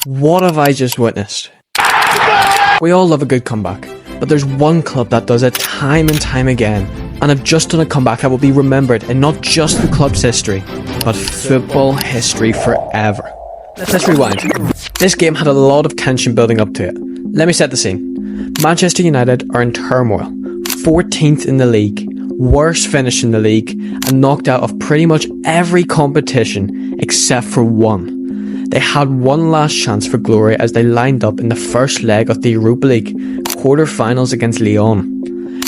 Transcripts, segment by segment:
What have I just witnessed? We all love a good comeback, but there's one club that does it time and time again, and have just done a comeback that will be remembered in not just the club's history, but football history forever. Let's rewind. This game had a lot of tension building up to it. Let me set the scene. Manchester United are in turmoil, 14th in the league, worst finish in the league, and knocked out of pretty much every competition except for one. They had one last chance for glory as they lined up in the first leg of the Europa League quarter-finals against Lyon.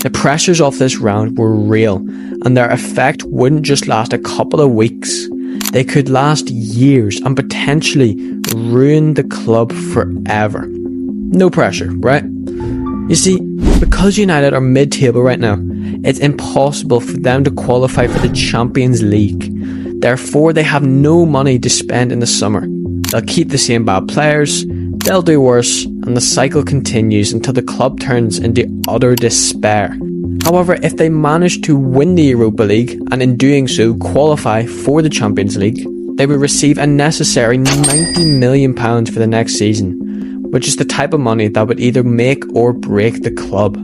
The pressures of this round were real, and their effect wouldn't just last a couple of weeks. They could last years and potentially ruin the club forever. No pressure, right? You see, because United are mid-table right now, it's impossible for them to qualify for the Champions League. Therefore, they have no money to spend in the summer. They'll keep the same bad players, they'll do worse, and the cycle continues until the club turns into utter despair. However, if they manage to win the Europa League, and in doing so qualify for the Champions League, they will receive a necessary £90 million for the next season, which is the type of money that would either make or break the club.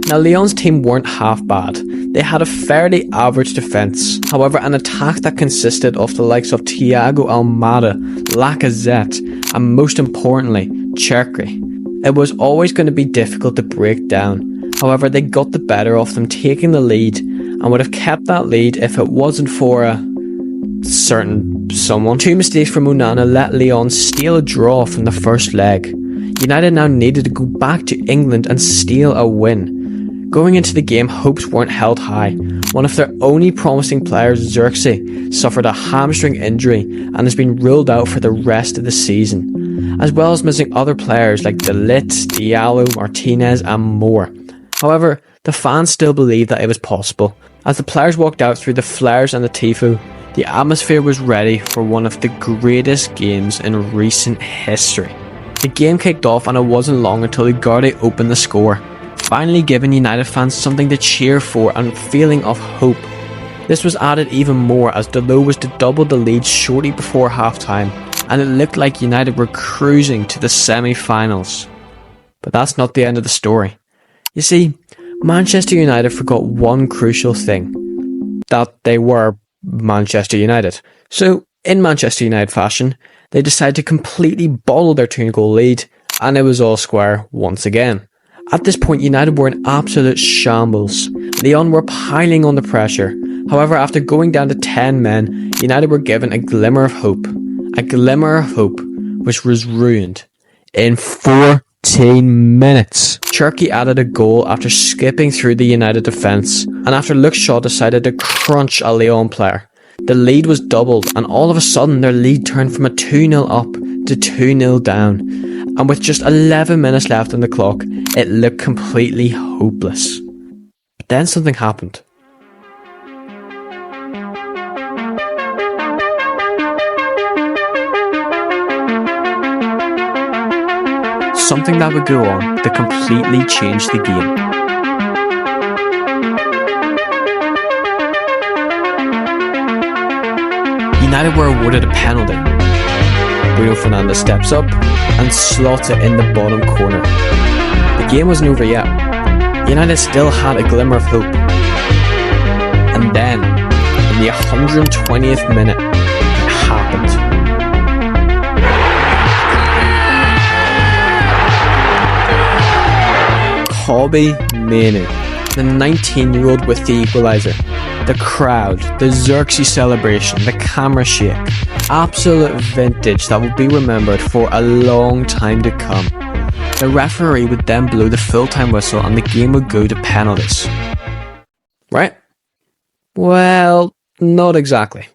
Now, Lyon's team weren't half bad. They had a fairly average defence, however an attack that consisted of the likes of Thiago Almada, Lacazette, and most importantly, Cherki. It was always going to be difficult to break down, however they got the better of them taking the lead, and would have kept that lead if it wasn't for a certain someone. Two mistakes from Onana let Lyon steal a draw from the first leg. United now needed to go back to England and steal a win. Going into the game, hopes weren't held high. One of their only promising players, Zirkzee, suffered a hamstring injury and has been ruled out for the rest of the season, as well as missing other players like De Ligt, Diallo, Martinez and more. However, the fans still believed that it was possible. As the players walked out through the flares and the tifo, the atmosphere was ready for one of the greatest games in recent history. The game kicked off and it wasn't long until Ugarte opened the score, finally giving United fans something to cheer for and a feeling of hope. This was added even more as Dalot was to double the lead shortly before half-time, and it looked like United were cruising to the semi-finals. But that's not the end of the story. You see, Manchester United forgot one crucial thing: that they were Manchester United. So, in Manchester United fashion, they decided to completely bottle their 2-goal lead, and it was all square once again. At this point, United were in absolute shambles. Lyon were piling on the pressure. However, after going down to 10 men, United were given a glimmer of hope. A glimmer of hope, which was ruined in 14 minutes. Cherki added a goal after skipping through the United defence, and after Luke Shaw decided to crunch a Lyon player. The lead was doubled, and all of a sudden their lead turned from a 2-0 up to 2-0 down. And with just 11 minutes left on the clock, it looked completely hopeless. But then something happened. Something that would go on to completely change the game. United were awarded a penalty. Bruno Fernandes steps up and slots it in the bottom corner. The game wasn't over yet. United still had a glimmer of hope. And then, in the 120th minute, it happened. Kobbie Mainoo, the 19-year-old with the equaliser. The crowd, the Zirkzee celebration, the camera shake. Absolute vintage that will be remembered for a long time to come. The referee would then blow the full-time whistle and the game would go to penalties. Right? Well, not exactly.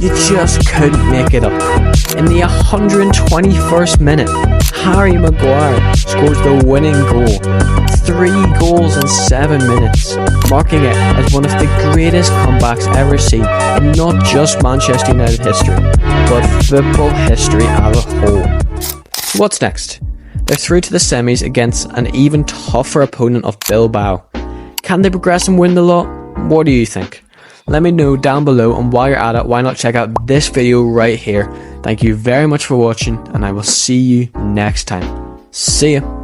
You just couldn't make it up. In the 121st minute, Harry Maguire scores the winning goal. 3 goals in 7 minutes, marking it as one of the greatest comebacks ever seen in not just Manchester United history, but football history as a whole. So what's next? They're through to the semis against an even tougher opponent of Bilbao. Can they progress and win the lot? What do you think? Let me know down below, and while you're at it, why not check out this video right here. Thank you very much for watching, and I will see you next time. See ya.